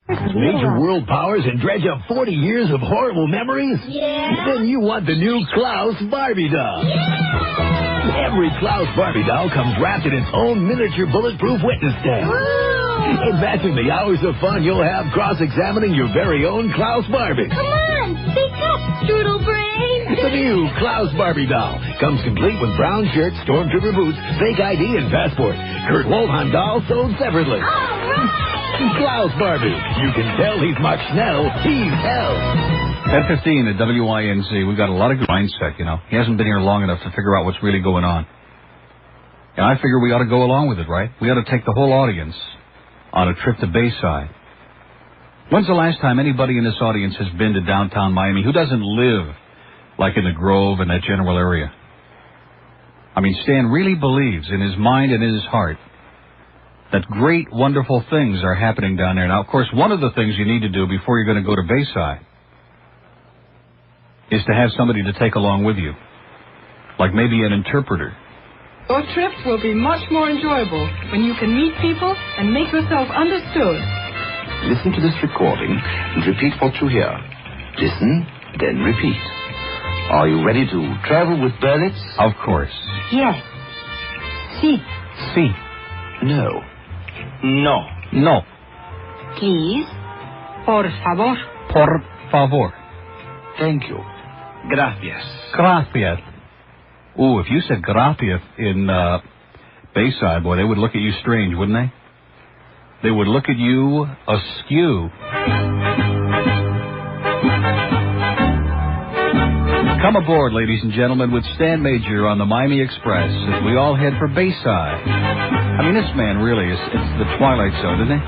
Major world powers and dredge up 40 years of horrible memories? Yeah. Then you want the new Klaus Barbie doll. Yeah. Every Klaus Barbie doll comes wrapped in its own miniature bulletproof witness stand. Imagine the hours of fun you'll have cross-examining your very own Klaus Barbie. Come on, speak up, Strudel Brain. The new Klaus Barbie doll comes complete with brown shirt, stormtrooper boots, fake ID, and passport. Kurt Wolfhahn doll sold separately. All right. Klaus Barbie. You can tell he's Mark Snell. He's hell. 10:15 at WINZ. We've got a lot of good mindset, you know. He hasn't been here long enough to figure out what's really going on. And I figure we ought to go along with it, right? We ought to take the whole audience on a trip to Bayside. When's the last time anybody in this audience has been to downtown Miami who doesn't live like in the Grove and that general area? I mean, Stan really believes in his mind and in his heart that great, wonderful things are happening down there. Now, of course, one of the things you need to do before you're going to go to Bayside is to have somebody to take along with you, like maybe an interpreter. Your trip will be much more enjoyable when you can meet people and make yourself understood. Listen to this recording and repeat what you hear. Listen, then repeat. Are you ready to travel with Berlitz? Of course. Yes. Si. Si. No. No. No. Please. Por favor. Por favor. Thank you. Gracias. Gracias. Ooh, if you said gracias in Bayside, boy, they would look at you strange, wouldn't they? They would look at you askew. Come aboard, ladies and gentlemen, with Stan Major on the Miami Express as we all head for Bayside. I mean, this man really is, it's the Twilight Zone, isn't it?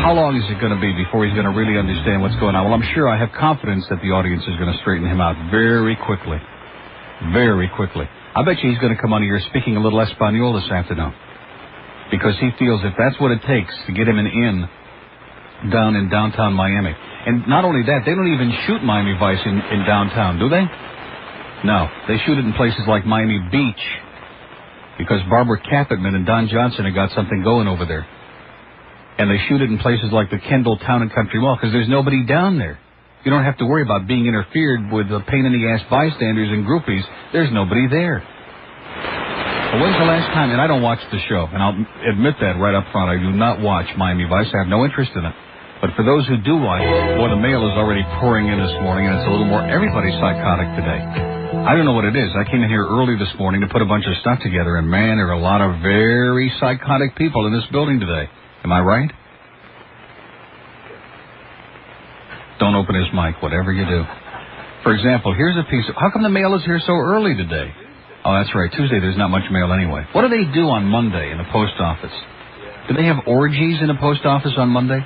How long is it going to be before he's going to really understand what's going on? Well, I'm sure I have confidence that the audience is going to straighten him out very quickly. Very quickly. I bet you he's going to come on here speaking a little Espanol this afternoon, because he feels if that's what it takes to get him an in down in downtown Miami. And not only that, they don't even shoot Miami Vice in downtown, do they? No, they shoot it in places like Miami Beach, because Barbara Capitman and Don Johnson have got something going over there. And they shoot it in places like the Kendall Town and Country Mall, because there's nobody down there. You don't have to worry about being interfered with the pain-in-the-ass bystanders and groupies. There's nobody there. But when's the last time, and I don't watch the show, and I'll admit that right up front, I do not watch Miami Vice. I have no interest in it. But for those who do watch, boy, the mail is already pouring in this morning, and it's a little more, everybody's psychotic today. I don't know what it is. I came in here early this morning to put a bunch of stuff together, and man, there are a lot of very psychotic people in this building today. Am I right? Don't open his mic, whatever you do. For example, here's a piece of... How come the mail is here so early today? Oh, that's right. Tuesday, there's not much mail anyway. What do they do on Monday in the post office? Do they have orgies in the post office on Monday?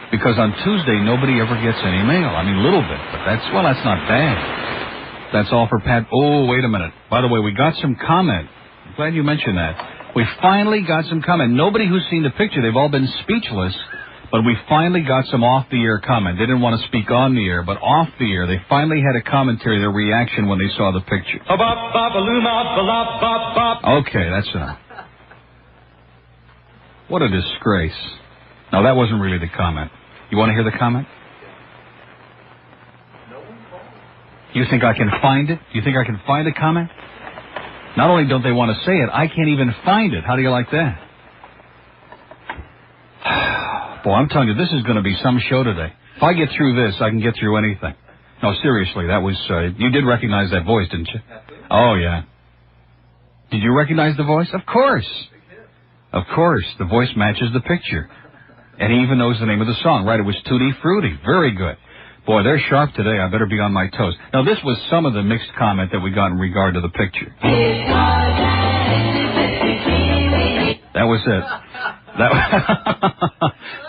Because on Tuesday, nobody ever gets any mail. I mean, a little bit, but that's not bad. That's all for Pat. Oh, wait a minute. By the way, we got some comment. I'm glad you mentioned that. We finally got some comment. Nobody who's seen the picture, they've all been speechless. But we finally got some off-the-air comment. They didn't want to speak on the air, but off the air, they finally had a commentary, their reaction when they saw the picture. Okay, that's enough. What a disgrace. No, that wasn't really the comment. You want to hear the comment? You think I can find it? You think I can find the comment? Not only don't they want to say it, I can't even find it. How do you like that? Boy, I'm telling you, this is going to be some show today. If I get through this, I can get through anything. No, seriously, that was... you did recognize that voice, didn't you? Oh, yeah. Did you recognize the voice? Of course. Of course. The voice matches the picture. And he even knows the name of the song, right? It was Tutti Frutti. Very good. Boy, they're sharp today. I better be on my toes. Now, this was some of the mixed comment that we got in regard to the picture. That was it.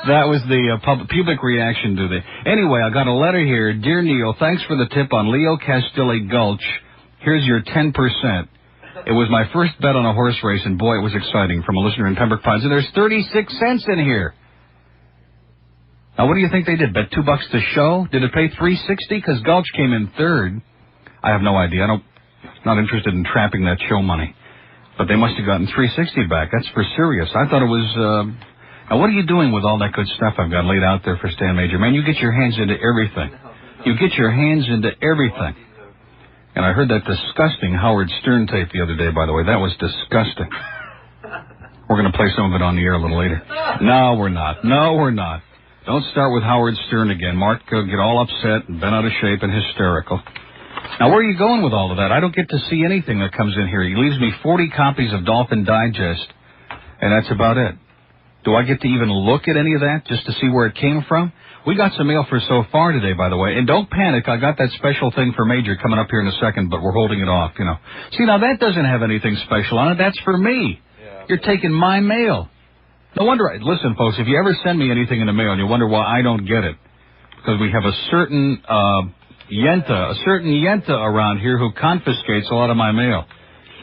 That was the public reaction to the... Anyway, I got a letter here. Dear Neil, thanks for the tip on Leo Castilli Gulch. Here's your 10%. It was my first bet on a horse race, and boy, it was exciting, from a listener in Pembroke Pines. And there's 36 cents in here. Now, what do you think they did? Bet $2 to show? Did it pay $3.60? Because Gulch came in third. I have no idea. Not interested in trapping that show money. But they must have gotten $3.60 back. That's for serious. I thought it was Now, what are you doing with all that good stuff I've got laid out there for Stan Major? Man, you get your hands into everything. You get your hands into everything. And I heard that disgusting Howard Stern tape the other day, by the way. That was disgusting. We're going to play some of it on the air a little later. No, we're not. No, we're not. Don't start with Howard Stern again. Mark will get all upset and bent out of shape and hysterical. Now, where are you going with all of that? I don't get to see anything that comes in here. He leaves me 40 copies of Dolphin Digest, and that's about it. Do I get to even look at any of that just to see where it came from? We got some mail for so far today, by the way. And don't panic. I got that special thing for Major coming up here in a second, but we're holding it off, you know. See, now that doesn't have anything special on it. That's for me. Yeah. You're taking my mail. No wonder. Listen, folks, if you ever send me anything in the mail and you wonder why I don't get it, because we have a certain Yenta around here who confiscates a lot of my mail.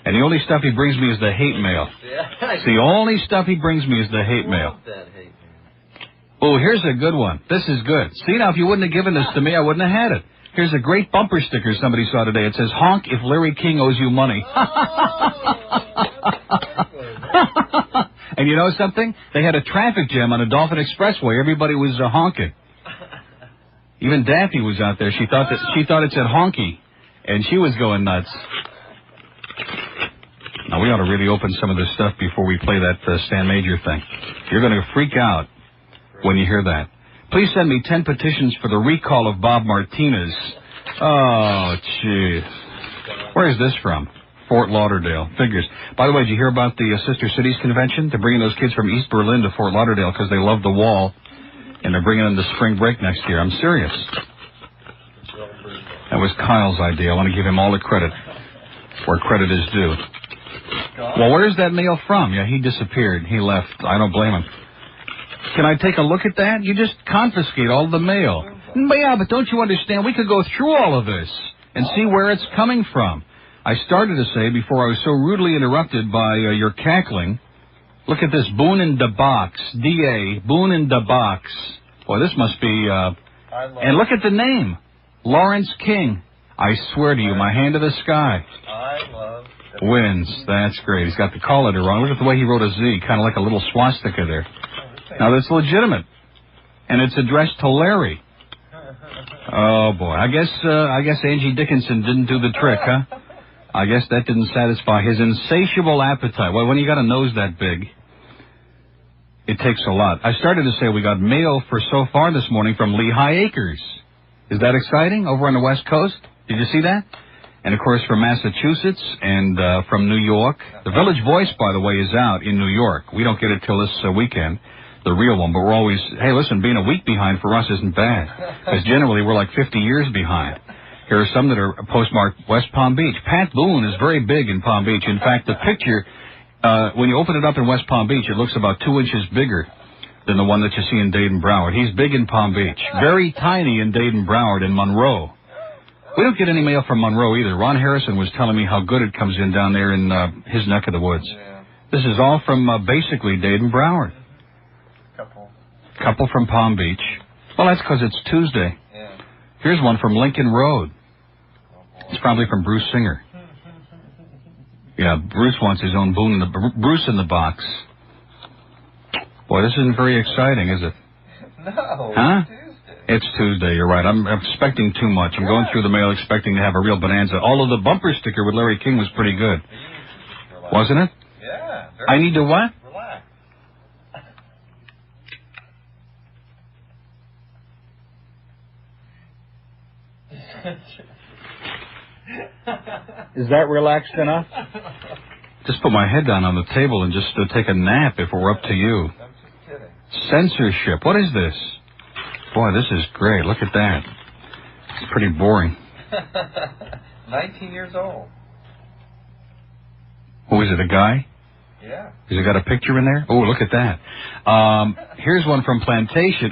And the only stuff he brings me is the hate mail. It's the only stuff he brings me is the hate mail. Oh, here's a good one. This is good. See, now, if you wouldn't have given this to me, I wouldn't have had it. Here's a great bumper sticker somebody saw today. It says, honk if Larry King owes you money. And you know something? They had a traffic jam on the Dolphin Expressway. Everybody was honking. Even Daffy was out there. She thought it said honky, and she was going nuts. Now, we ought to really open some of this stuff before we play that Stan Major thing. You're going to freak out when you hear that. Please send me 10 petitions for the recall of Bob Martinez. Oh, jeez. Where is this from? Fort Lauderdale. Figures. By the way, did you hear about the Sister Cities Convention? They're bringing those kids from East Berlin to Fort Lauderdale because they love the wall, and they're bringing them to spring break next year. I'm serious. That was Kyle's idea. I want to give him all the credit where credit is due. Well, where's that mail from? Yeah, he disappeared. He left. I don't blame him. Can I take a look at that? You just confiscate all the mail. Yeah, but don't you understand? We could go through all of this and see where it's coming from. I started to say, before I was so rudely interrupted by your cackling, look at this, Boone in the Box, D.A., Boone in the Box. Boy, this must be, and look at the name, Lawrence King. I swear to you, my hand to the sky. I love WINZ. That's great. He's got the call letter wrong. Look at the way he wrote a Z, kind of like a little swastika there. Now, that's legitimate. And it's addressed to Larry. Oh, boy. I guess Angie Dickinson didn't do the trick, huh? I guess that didn't satisfy his insatiable appetite. Well, when you got a nose that big, it takes a lot. I started to say we got mail for so far this morning from Lehigh Acres. Is that exciting? Over on the West Coast? Did you see that? And, of course, from Massachusetts and from New York. The Village Voice, by the way, is out in New York. We don't get it till this weekend, the real one. But we're always, hey, listen, being a week behind for us isn't bad. Because generally we're like 50 years behind. Here are some that are postmarked West Palm Beach. Pat Boone is very big in Palm Beach. In fact, the picture, when you open it up in West Palm Beach, it looks about 2 inches bigger than the one that you see in Dayton-Broward. He's big in Palm Beach. Very tiny in Dayton-Broward and Monroe. We don't get any mail from Monroe either. Ron Harrison was telling me how good it comes in down there in his neck of the woods. Yeah. This is all from basically Dayton-Broward. Couple from Palm Beach. Well, that's because it's Tuesday. Yeah. Here's one from Lincoln Road. It's probably from Bruce Singer. Yeah, Bruce wants his own Bruce in the Box. Boy, this isn't very exciting, is it? No. Huh? It's Tuesday, you're right. I'm expecting too much. I'm going through the mail expecting to have a real bonanza. Although the bumper sticker with Larry King was pretty good. Wasn't it? Yeah. I need to what? Relax. Is that relaxed enough? Just put my head down on the table and just take a nap if we're up to you. I'm just kidding. Censorship. What is this? Boy, this is great. Look at that. It's pretty boring. 19 years old. Who is it, a guy? Yeah. Has it got a picture in there? Oh, look at that. Here's one from Plantation.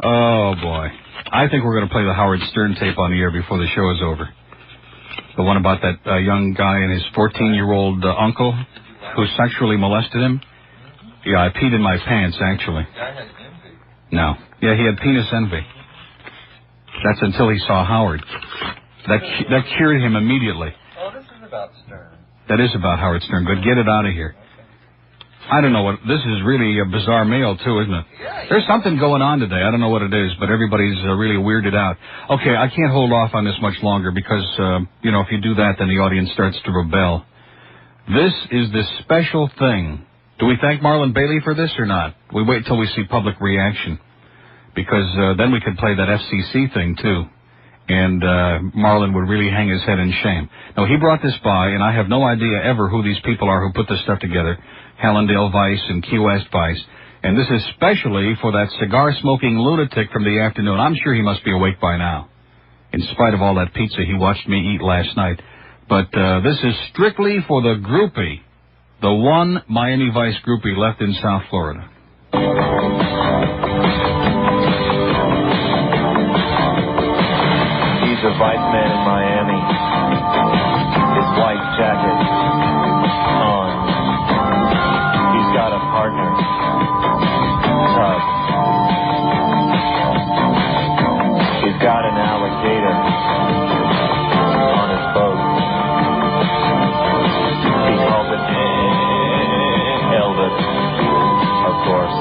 Oh, boy. I think we're going to play the Howard Stern tape on the air before the show is over. The one about that young guy and his 14-year-old uncle who sexually molested him. Yeah, I peed in my pants, actually. No. Yeah, he had penis envy. That's until he saw Howard. That cured him immediately. Oh, this is about Stern. That is about Howard Stern. Good, get it out of here. I don't know what, this is really a bizarre mail too, isn't it? Yeah. There's something going on today. I don't know what it is, but everybody's really weirded out. Okay, I can't hold off on this much longer because, if you do that, then the audience starts to rebel. This is this special thing. Do we thank Marlon Bailey for this or not? We wait till we see public reaction because then we could play that FCC thing too. And Marlon would really hang his head in shame. No, he brought this by, and I have no idea ever who these people are who put this stuff together. Hallandale Vice and Key West Vice. And this is specially for that cigar-smoking lunatic from the afternoon. I'm sure he must be awake by now, in spite of all that pizza he watched me eat last night. But this is strictly for the groupie, the one Miami Vice groupie left in South Florida. He's a vice man in Miami. His white jacket on. He's got a partner. Tub. He's got an alligator on his boat. He calls it Elvis, of course.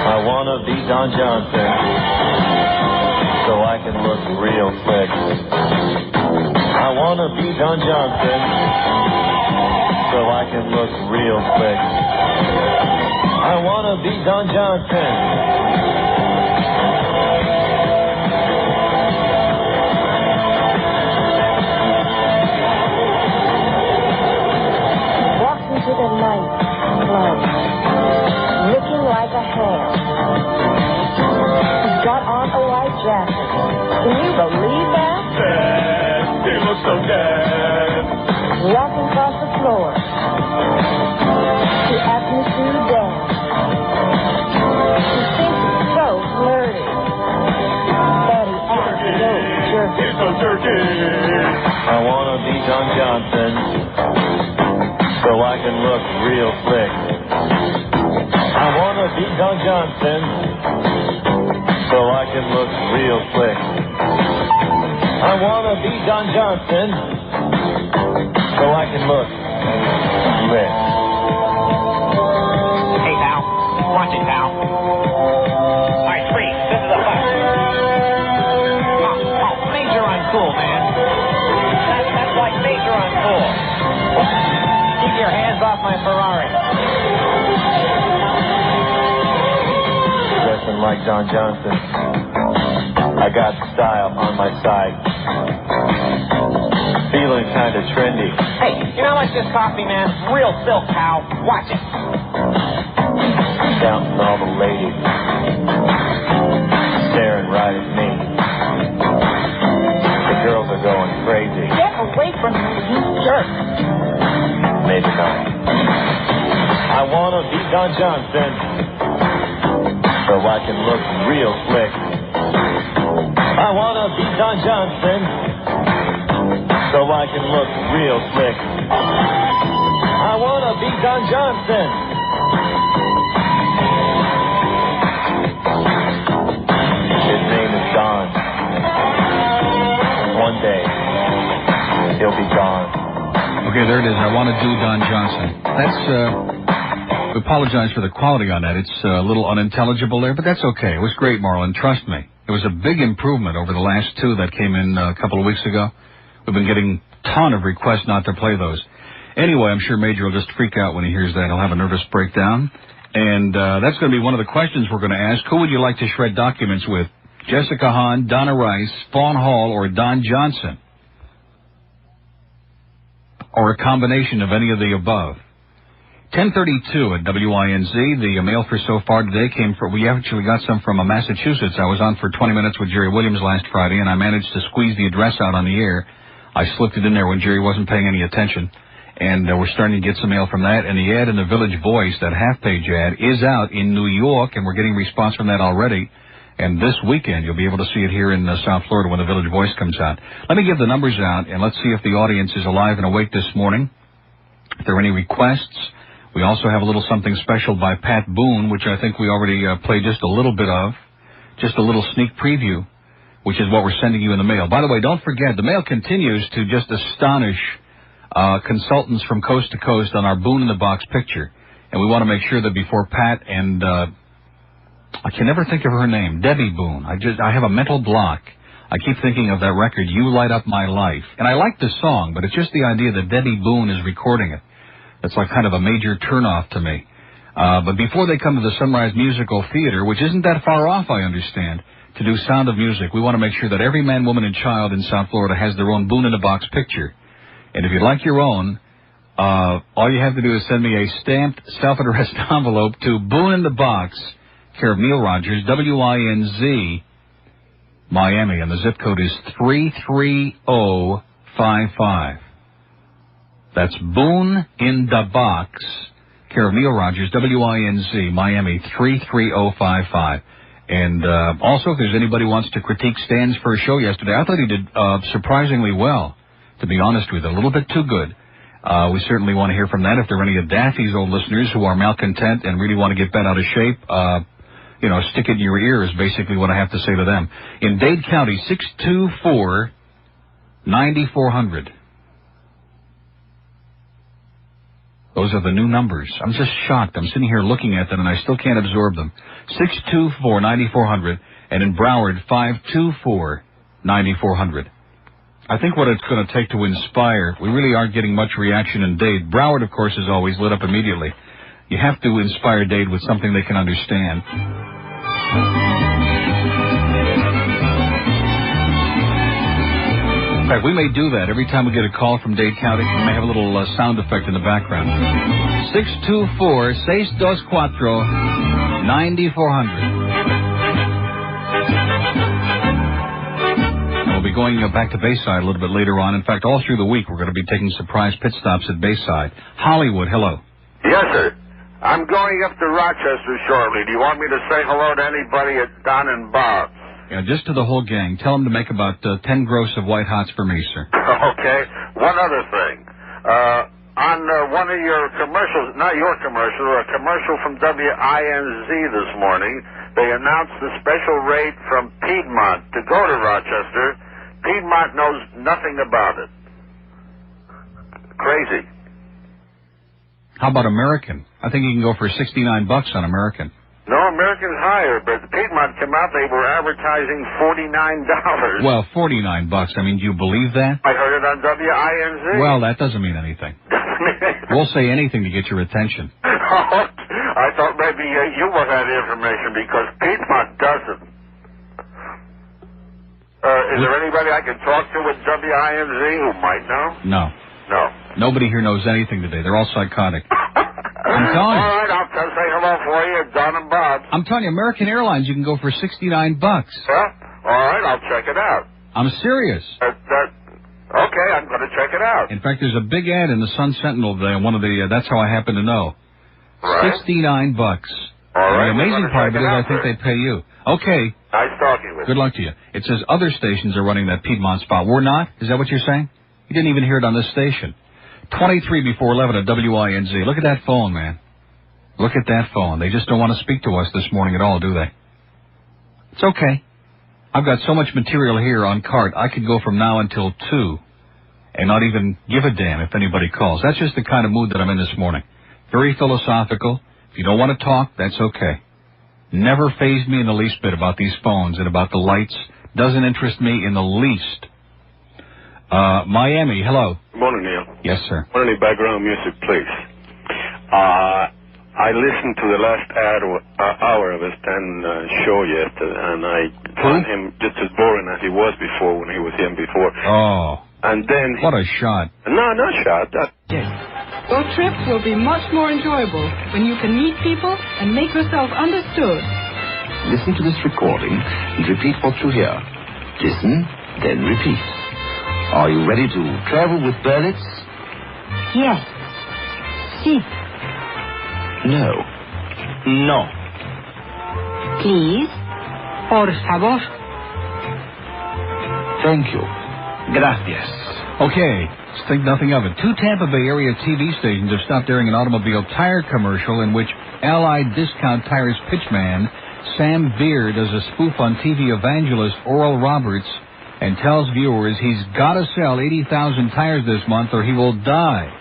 I wanna be Don Johnson, so I can look real slick. I wanna be Don Johnson, so I can look real slick. I wanna be Don Johnson. Walks into the night club, looking like a ham. He's got on a white jacket. Can you believe that? Dead. He looks so dead. Walking across the floor. He asked me to dance. He thinks it's so flirty. But he acts so jerky. He's so jerky. I wanna be Don Johnson, so I can look real slick. I wanna be Don Johnson, so I can look real slick. I wanna be Don Johnson, so I can look slick. Hey, pal. Watch it, pal. All right, freeze. This is a bus. Oh, Major uncool, man. That's like Major uncool. Keep your hands off my Ferrari. Dressing like Don Johnson, I got style on my side. Feeling kind of trendy. Hey, you know, like this coffee, man? Real silk, pal. Watch it. Counting all the ladies, staring right at me. The girls are going crazy. Get away from me, you jerk. Maybe not. I wanna be Don Johnson, so I can look real slick. I wanna be Don Johnson, so I can look real slick. I wanna be Don Johnson. His name is Don. One day, he'll be gone. Okay, there it is. I want to do Don Johnson. We apologize for the quality on that. It's a little unintelligible there, but that's okay. It was great, Marlon. Trust me. It was a big improvement over the last two that came in a couple of weeks ago. We've been getting a ton of requests not to play those. Anyway, I'm sure Major will just freak out when he hears that. He'll have a nervous breakdown. And that's going to be one of the questions we're going to ask. Who would you like to shred documents with? Jessica Hahn, Donna Rice, Fawn Hall, or Don Johnson? Or a combination of any of the above. 10:32 at WINZ. The mail for so far today came from, we actually got some from Massachusetts. I was on for 20 minutes with Jerry Williams last Friday, and I managed to squeeze the address out on the air. I slipped it in there when Jerry wasn't paying any attention. And we're starting to get some mail from that. And the ad in the Village Voice, that half-page ad, is out in New York, and we're getting response from that already. And this weekend, you'll be able to see it here in South Florida when the Village Voice comes out. Let me give the numbers out, and let's see if the audience is alive and awake this morning. If there are any requests, we also have a little something special by Pat Boone, which I think we already played just a little bit of, just a little sneak preview, which is what we're sending you in the mail. By the way, don't forget, the mail continues to just astonish consultants from coast to coast on our Boone in the Box picture. And we want to make sure that before Pat and, I can never think of her name, Debbie Boone. I have a mental block. I keep thinking of that record, You Light Up My Life. And I like the song, but it's just the idea that Debbie Boone is recording it. That's like kind of a major turnoff to me. But before they come to the Sunrise Musical Theater, which isn't that far off, I understand, to do Sound of Music, we want to make sure that every man, woman, and child in South Florida has their own Boone in the Box picture. And if you'd like your own, all you have to do is send me a stamped, self-addressed envelope to Boone in the Box, care of Neil Rogers, WINZ, Miami, and the zip code is 33055. That's Boone in the Box, care of Neil Rogers, WINZ, Miami, 33055. And also, if there's anybody who wants to critique Stan's first show yesterday, I thought he did surprisingly well, to be honest with you, a little bit too good. We certainly want to hear from that. If there are any of Daffy's old listeners who are malcontent and really want to get bent out of shape, stick it in your ear is basically what I have to say to them. In Dade County, 624-9400. Those are the new numbers. I'm just shocked. I'm sitting here looking at them, and I still can't absorb them. 624-9400, and in Broward, 524-9400. I think what it's going to take to inspire, we really aren't getting much reaction in Dade. Broward, of course, is always lit up immediately. You have to inspire Dade with something they can understand. In fact, we may do that every time we get a call from Dade County. We may have a little sound effect in the background. 624-624-9400. And we'll be going back to Bayside a little bit later on. In fact, all through the week, we're going to be taking surprise pit stops at Bayside. Hollywood, hello. Yes, sir. I'm going up to Rochester shortly. Do you want me to say hello to anybody at Don and Bob's? Yeah, just to the whole gang. Tell them to make about 10 gross of white hots for me, sir. Okay. One other thing. On one of your commercials, not your commercial, a commercial from WINZ this morning, they announced the special rate from Piedmont to go to Rochester. Piedmont knows nothing about it. Crazy. How about American? I think you can go for $69 on American. No, American's higher, but the Piedmont came out, they were advertising $49. Well, $49. I mean, do you believe that? I heard it on WINZ. Well, that doesn't mean anything. We'll say anything to get your attention. I thought maybe you would have the information because Piedmont doesn't. Is there anybody I can talk to with WINZ who might know? No. No. Nobody here knows anything today. They're all psychotic. I'm telling you. All right, I'll say hello for you at Don and Bob's. I'm telling you, American Airlines, you can go for $69. Yeah? All right, I'll check it out. I'm serious. Okay, I'm going to check it out. In fact, there's a big ad in the Sun Sentinel today on one of the, that's how I happen to know. Right. $69. All right. The amazing part of it is I think they pay you. Okay. Nice talking with you. Good luck to you. It says other stations are running that Piedmont spot. We're not? Is that what you're saying? You didn't even hear it on this station. 23 before 11 at WINZ. Look at that phone, man. Look at that phone. They just don't want to speak to us this morning at all, do they? It's okay. I've got so much material here on cart, I could go from now until 2 and not even give a damn if anybody calls. That's just the kind of mood that I'm in this morning. Very philosophical. If you don't want to talk, that's okay. Never fazed me in the least bit about these phones and about the lights. Doesn't interest me in the least. Miami, hello. Good morning, Neil. Yes, sir. Want any background music, please? I listened to the last hour of his show yesterday, and I found him just as boring as he was before when he was here before. Oh. And then... What a shot. No, not shot. Your trip will be much more enjoyable when you can meet people and make yourself understood. Listen to this recording and repeat what you hear. Listen, then repeat. Are you ready to travel with Berlitz? Yes. Si. No. No. Please. Por favor. Thank you. Gracias. Okay, let's think nothing of it. 2 Tampa Bay area TV stations have stopped airing an automobile tire commercial in which Allied Discount Tires pitchman Sam Beer does a spoof on TV evangelist Oral Roberts and tells viewers he's got to sell 80,000 tires this month or he will die.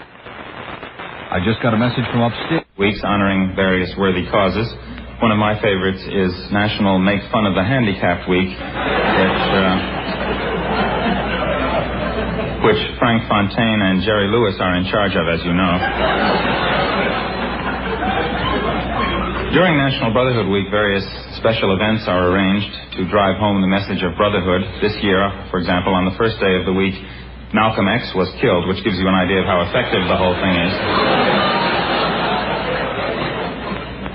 I just got a message from upstairs. Weeks honoring various worthy causes. One of my favorites is National Make Fun of the Handicapped Week, which Frank Fontaine and Jerry Lewis are in charge of, as you know. During National Brotherhood Week, various special events are arranged to drive home the message of brotherhood. This year, for example, on the first day of the week, Malcolm X was killed, which gives you an idea of how effective the whole thing is.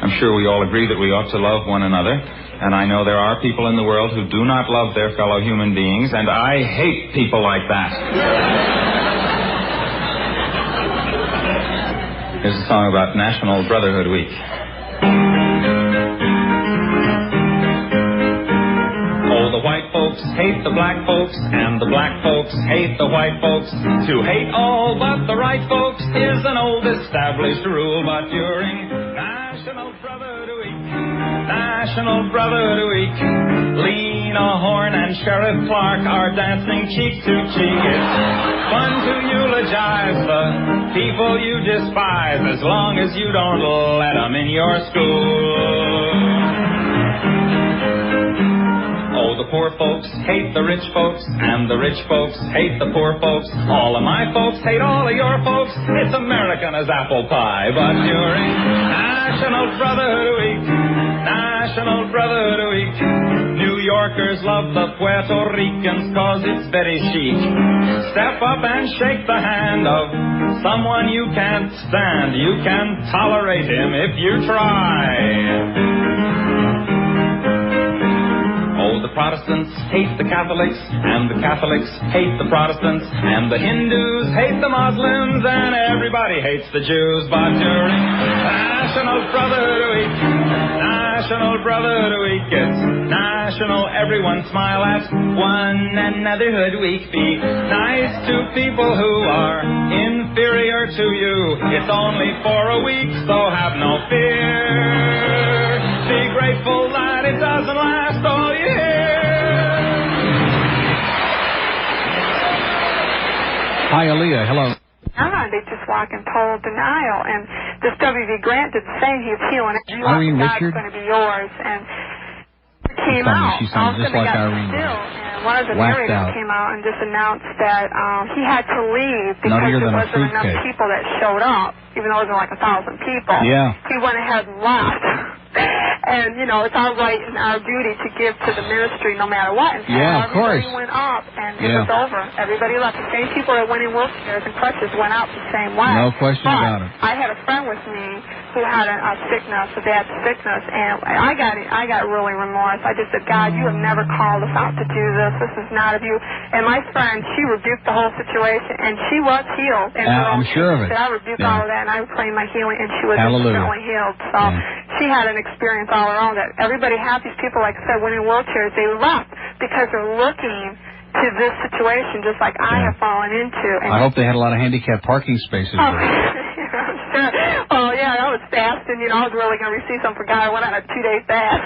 I'm sure we all agree that we ought to love one another, and I know there are people in the world who do not love their fellow human beings, and I hate people like that. Here's a song about National Brotherhood Week. Oh, the white folks hate the black folks, and the black folks hate the white folks. To hate all but the right folks is an old established rule, but during National Brotherhood Week, National Brotherhood Week, Lena Horne and Sheriff Clark are dancing cheek to cheek. It's fun to eulogize the people you despise, as long as you don't let them in your school. Oh, the poor folks hate the rich folks, and the rich folks hate the poor folks. All of my folks hate all of your folks. It's American as apple pie. But during National Brotherhood Week, National Brotherhood Week, New Yorkers love the Puerto Ricans 'cause it's very chic. Step up and shake the hand of someone you can't stand. You can tolerate him if you try. Oh, the Protestants hate the Catholics, and the Catholics hate the Protestants, and the Hindus hate the Muslims, and everybody hates the Jews. But during National Brotherhood Week, National Brotherhood Week, it's national everyone smile at one anotherhood week. Be nice to people who are inferior to you. It's only for a week, so have no fear. Be grateful that it doesn't last all year. Hi, Aaliyah. Hello. They just walk in total denial, and this W.V. Grant did the same. He was healing it. Irene God's Richard? going to be yours, and it came out. She sounds just like Irene. And one of the narrators came out and just announced that he had to leave because there wasn't enough people that showed up, even though there were like 1,000 people. Yeah. He went ahead and left. And, you know, it's our right and our duty to give to the ministry no matter what. And so of course. Everybody went up, and it was over. Everybody left. The same people that went in wheelchairs and crutches went out the same way. No question about it. I had a friend with me who had a sickness, a bad sickness, and I got really remorse. I just said, God, you have never called us out to do this. This is not of you. And my friend, she rebuked the whole situation, and she was healed. And I'm sure of it. I rebuked all of that, and I prayed my healing, and she was instantly healed. So she had an experience all her own that everybody had. These people, like I said, went in wheelchairs. They left because they're looking to this situation just like I have fallen into. And I hope they had a lot of handicapped parking spaces. Oh, yeah, that was fast, and, you know, I was really going to receive something for God. I went on a 2-day fast.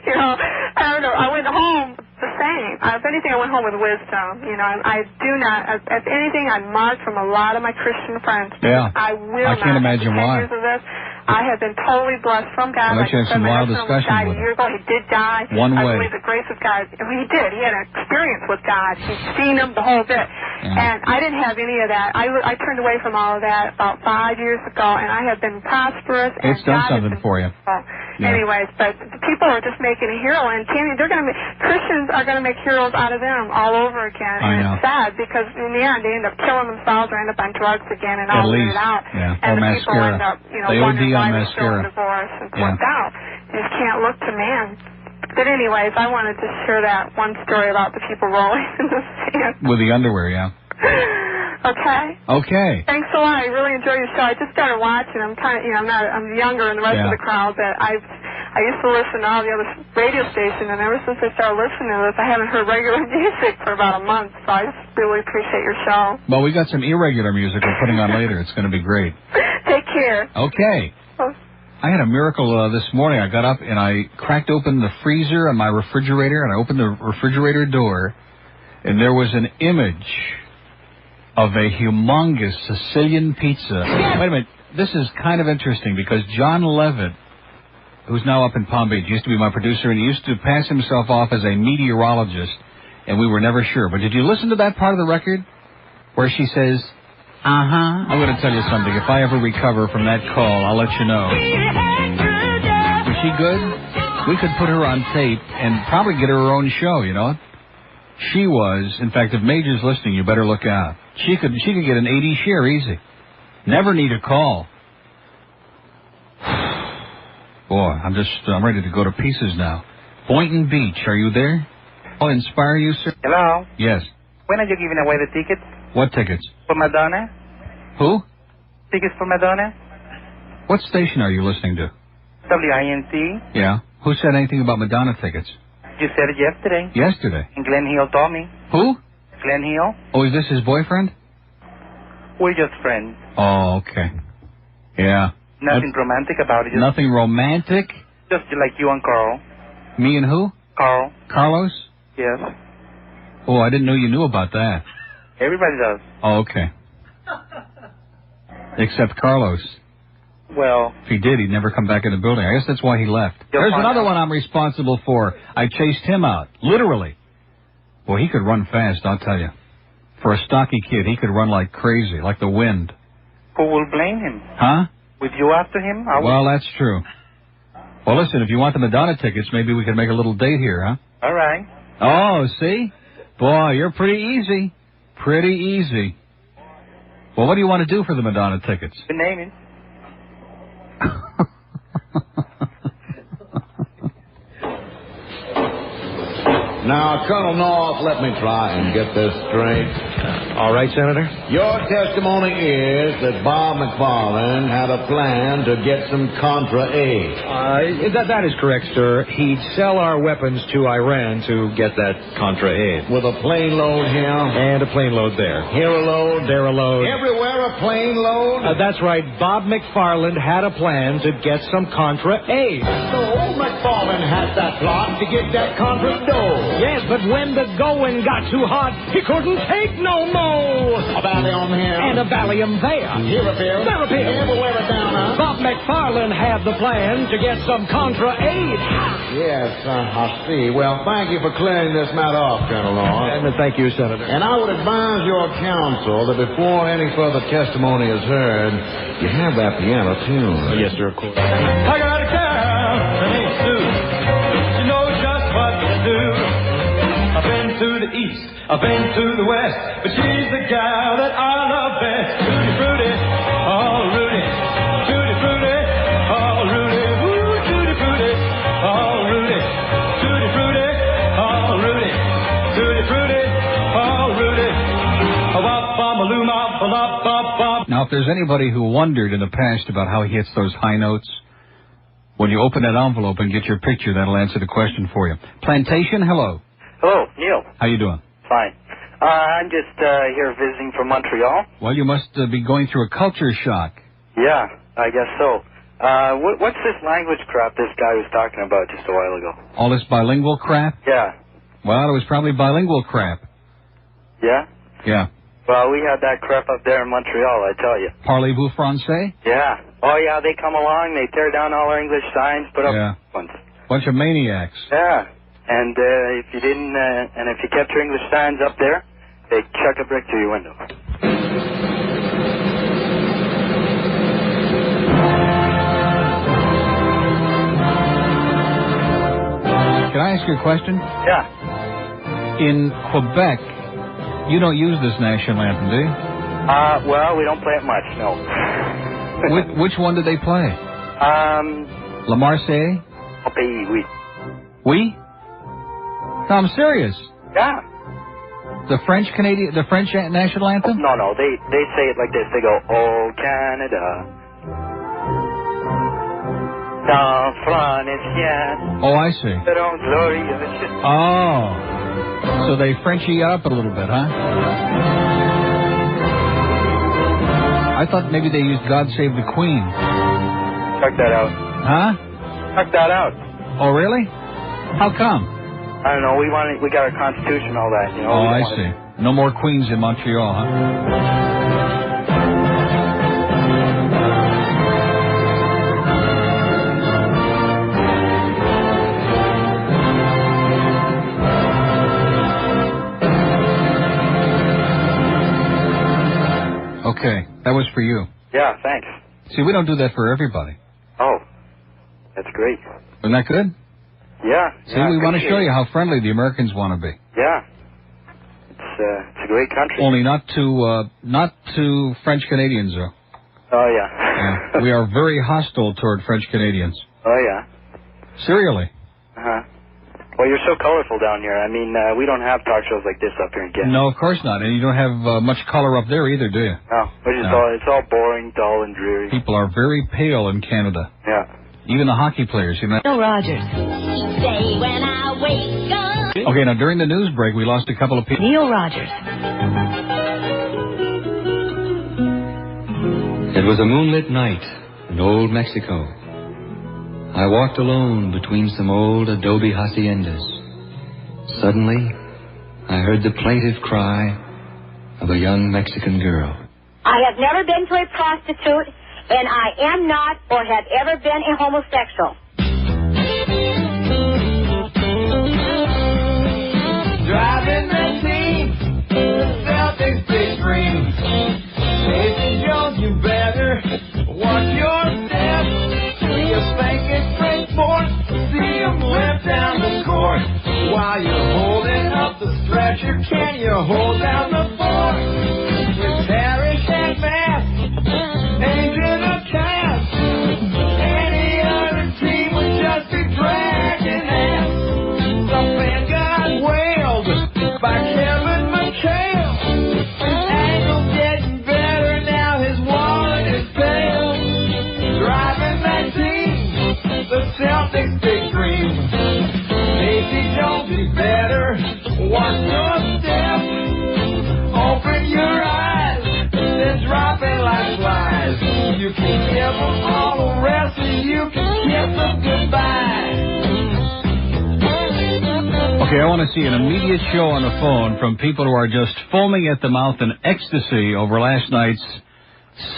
You know, I don't know. I went home the same. If anything, I went home with wisdom. You know, I do not, if anything, I marked from a lot of my Christian friends. Yeah. I will not. I can't imagine why. Years of this, I have been totally blessed from God. Well, like you had some wild discussions died with a year ago. He did die. One way. I believe the grace of God. He did. He had an experience with God. He's seen him the whole bit. And I didn't have any of that. I turned away from all of that about 5 years ago, and I have been prosperous. And it's done something for you. Anyways, but people are just making a hero, and Tammy, Christians are going to make heroes out of them all over again. And it's sad because in the end they end up killing themselves or end up on drugs again and all it out. And the people end up, you know, wondering why they're still in divorce and flipped out. You just can't look to man. But anyways, I wanted to share that one story about the people rolling in the sand. With the underwear, Okay. Okay. Thanks a lot. I really enjoy your show. I just started watching. I'm kind of, you know, I'm younger than the rest of the crowd, but I used to listen to all the other radio stations, and ever since I started listening to this, I haven't heard regular music for about a month. So I just really appreciate your show. Well, we got some irregular music we're putting on later. It's going to be great. Take care. Okay. I had a miracle this morning. I got up and I cracked open the freezer and my refrigerator, and I opened the refrigerator door, and there was an image of a humongous Sicilian pizza. Wait a minute. This is kind of interesting because John Levitt, who's now up in Palm Beach, used to be my producer, and he used to pass himself off as a meteorologist, and we were never sure. But did you listen to that part of the record where she says, I'm going to tell you something. If I ever recover from that call, I'll let you know. Was she good? We could put her on tape and probably get her own show, you know. She was. In fact, if Major's listening, you better look out. She could get an 80 share easy. Never need a call. Boy, I'm ready to go to pieces now. Boynton Beach, are you there? I'll inspire you, sir. Hello? Yes. When are you giving away the tickets? What tickets? For Madonna? Who? Tickets for Madonna? What station are you listening to? WINZ. Yeah. Who said anything about Madonna tickets? You said it yesterday. Yesterday? And Glen Hill told me. Who? Glen Hill. Oh, is this his boyfriend? We're just friends. Oh, okay. Yeah. Nothing romantic about it. Just nothing romantic? Just like you and Carl. Me and who? Carl. Carlos? Yes. Oh, I didn't know you knew about that. Everybody does. Oh, okay. Except Carlos. Well. If he did, he'd never come back in the building. I guess that's why he left. There's another one I'm responsible for. I chased him out. Literally. Boy, he could run fast, I'll tell you. For a stocky kid, he could run like crazy, like the wind. Who will blame him? Huh? With you after him? Well, that's true. Well, listen, if you want the Madonna tickets, maybe we can make a little date here, huh? All right. Oh, see? Boy, you're pretty easy. Pretty easy. Well, what do you want to do for the Madonna tickets? The name it. Now, Colonel North, let me try and get this straight. All right, Senator? Your testimony is that Bob McFarland had a plan to get some Contra aid. That is correct, sir. He'd sell our weapons to Iran to get that Contra aid. With a plane load here? And a plane load there. Here a load? There a load. Everywhere a plane load? That's right. Bob McFarland had a plan to get some Contra aid. So old McFarland had that plot to get that Contra dough. Yes, but when the going got too hot, he couldn't take no more. A Valium here. And a Valium there. Here a pill. There a pill. Everywhere a down, huh? Bob McFarland had the plan to get some Contra aid. Yes, I see. Well, thank you for clearing this matter off, Colonel North. And thank you, Senator. And I would advise your counsel that before any further testimony is heard, you have that piano tuned. Yes, sir, of course. I got a girl named Sue. She knows just what to do. I've been to the east, I've been to the west, but she's the gal that I love best. Tutti frutti, oh Rudy, tutti frutti, oh Rudy, woo, tutti frutti, oh Rudy, tutti frutti, oh Rudy, tutti frutti, oh Rudy, Now, if there's anybody who wondered in the past about how he hits those high notes, when you open that envelope and get your picture, that'll answer the question for you. Plantation, hello. Hello, Neil. How you doing? Fine. I'm just here visiting from Montreal. Well, you must be going through a culture shock. Yeah, I guess so. What's this language crap this guy was talking about just a while ago? All this bilingual crap? Yeah. Well, it was probably bilingual crap. Yeah? Yeah. Well, we had that crap up there in Montreal, I tell you. Parlez-vous français? Yeah. Oh, yeah, they come along, they tear down all our English signs, put up ones. Bunch of maniacs. Yeah. And if you didn't, and if you kept your English signs up there, they'd chuck a brick through your window. Can I ask you a question? Yeah. In Quebec, you don't use this national anthem, do you? Well, we don't play it much, no. Which one do they play? La Marseillaise? Au pays, oui. Oui? No, I'm serious. Yeah. The French national anthem? No, they say it like this. They go, "Oh, Canada, dans front et ciel." Oh, I see. Oh. So they Frenchy up a little bit, huh? I thought maybe they used God Save the Queen. Check that out. Huh? Check that out. Oh, really? How come? I don't know. We got our Constitution and all that. You know. Oh, I see. No more Queens in Montreal, huh? Okay, that was for you. Yeah, thanks. See, we don't do that for everybody. Oh, that's great. Isn't that good? Yeah. See, we want to show you how friendly the Americans want to be. Yeah. It's a great country. Only not to French Canadians, though. Oh, yeah. We are very hostile toward French Canadians. Oh, yeah. Serially. Uh-huh. Well, you're so colorful down here. I mean, we don't have talk shows like this up here in Canada. No, of course not. And you don't have much color up there either, do you? No. It's all boring, dull, and dreary. People are very pale in Canada. Yeah. Even the hockey players, you know. Neil Rogers. Say when I wake up. Okay, now during the news break, we lost a couple of people. Neil Rogers. It was a moonlit night in old Mexico. I walked alone between some old adobe haciendas. Suddenly, I heard the plaintive cry of a young Mexican girl. I have never been to a prostitute, and I am not or have ever been a homosexual. Driving the team, Celtics big dreams. Casey Jones, you better watch your step. You think it's great sport, see him whip down the court. While you're holding up the stretcher, can you hold down the fort? With Parrish and Bass, Adrian or Cass, any other team would just be dragging ass. Some fan got wailed by Kevin McHale. His ankle's getting better now, his wallet is pale. Driving that team, the Celtics big dream. Casey Jones, you better watch your step. Open your eyes, then drop it like flies. You can give them all the rest, or you can kiss them goodbye. Okay, I want to see an immediate show on the phone from people who are just foaming at the mouth in ecstasy over last night's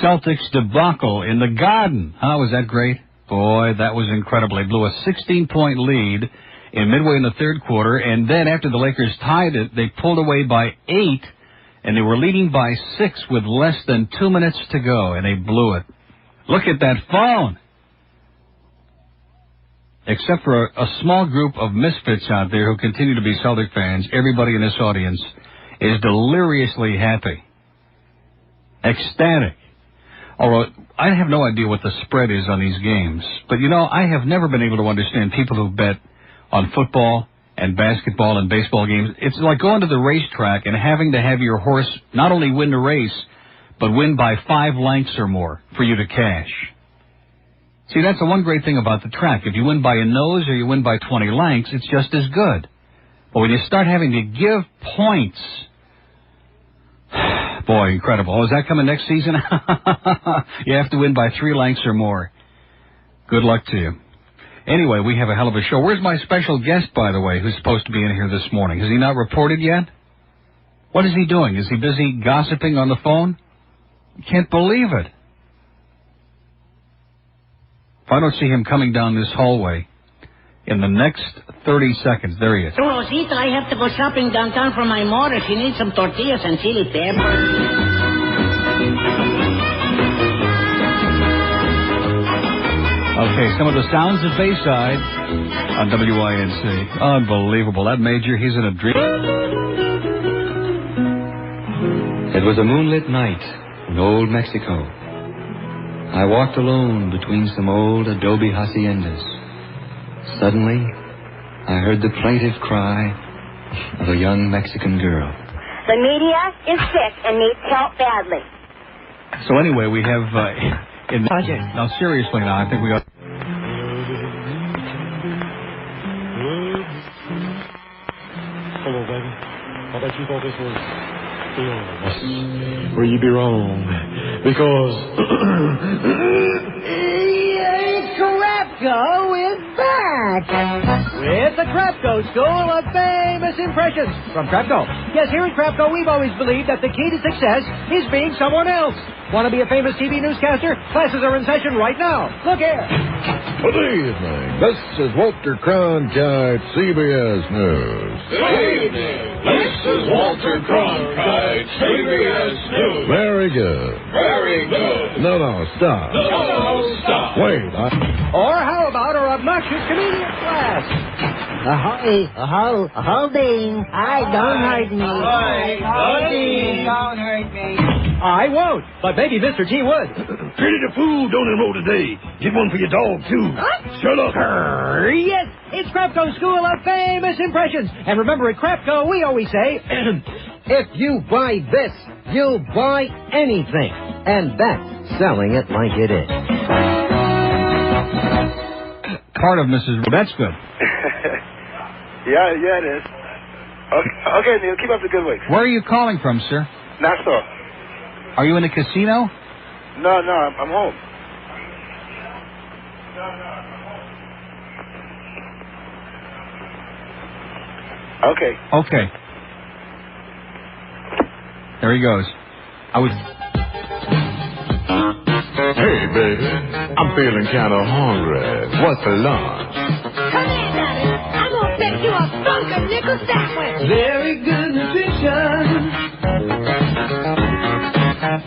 Celtics debacle in the Garden. Huh, was that great? Boy, that was incredible. They blew a 16-point lead in midway in the third quarter, and then after the Lakers tied it, they pulled away by 8, and they were leading by 6 with less than 2 minutes to go, and they blew it. Look at that phone! Except for a small group of misfits out there who continue to be Celtic fans, everybody in this audience is deliriously happy. Ecstatic. Although, I have no idea what the spread is on these games. But, you know, I have never been able to understand people who bet on football and basketball and baseball games. It's like going to the racetrack and having to have your horse not only win the race, but win by 5 lengths or more for you to cash. See, that's the one great thing about the track. If you win by a nose or you win by 20 lengths, it's just as good. But when you start having to give points, boy, incredible. Oh, is that coming next season? You have to win by 3 lengths or more. Good luck to you. Anyway, we have a hell of a show. Where's my special guest, by the way, who's supposed to be in here this morning? Has he not reported yet? What is he doing? Is he busy gossiping on the phone? Can't believe it. If I don't see him coming down this hallway in the next 30 seconds, there he is. Rosita, I have to go shopping downtown for my mother. She needs some tortillas and chili peppers. Okay, some of the sounds of Bayside on WINZ. Unbelievable. That Major, he's in a dream. It was a moonlit night in old Mexico. I walked alone between some old adobe haciendas. Suddenly, I heard the plaintive cry of a young Mexican girl. The media is sick and needs help badly. So anyway, we have... now, seriously now, I think we got... Hello, baby. I bet you thought this was... Where you be wrong. Because... Correct, is back. With the Crapco School of Famous Impressions. From Crapco. Yes, here at Crapco, we've always believed that the key to success is being someone else. Want to be a famous TV newscaster? Classes are in session right now. Look here. Good evening. This is Walter Cronkite, CBS News. Good evening. This is Walter Cronkite, CBS News. Very good. Very good. No, stop. No, stop. Wait, Or how about our obnoxious comedian class? Holding. Don't hurt me. Don't hurt me. I won't, but maybe Mr. T would. Pretty the food don't enroll today. Get one for your dog, too. Shut up. Yes, it's Crapco School of Famous Impressions. And remember, at Crapco, we always say, if you buy this, you'll buy anything. And that's selling it like it is. Part of Mrs. That's good. Yeah, it is. Okay, Neil, keep up the good work. Where are you calling from, sir? Nassau. Are you in a casino? No, I'm home. Okay. There he goes. Hey, baby, I'm feeling kind of hungry. What's for lunch? Come here, Daddy. I'm going to fix you a funky nickel sandwich. Very good nutrition.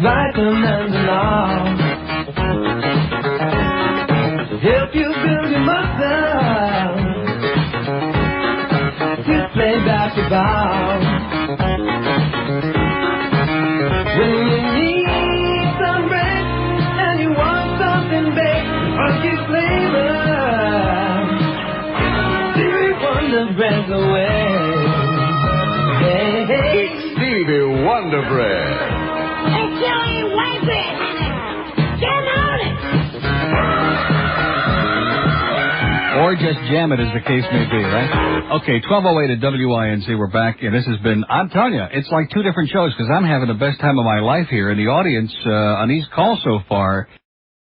Vitamins and all. Help you build your muscle. You play basketball. When you need some break and you want something big, funky flavor. Stevie Wonder bread's the way. Hey. It's Stevie Wonder bread. It's Joey White bread, honey. Get on it. Or just jam it, as the case may be, right? Okay, 12:08 at WINZ. We're back, and this has been, I'm telling you, it's like two different shows, because I'm having the best time of my life here, and the audience on these calls so far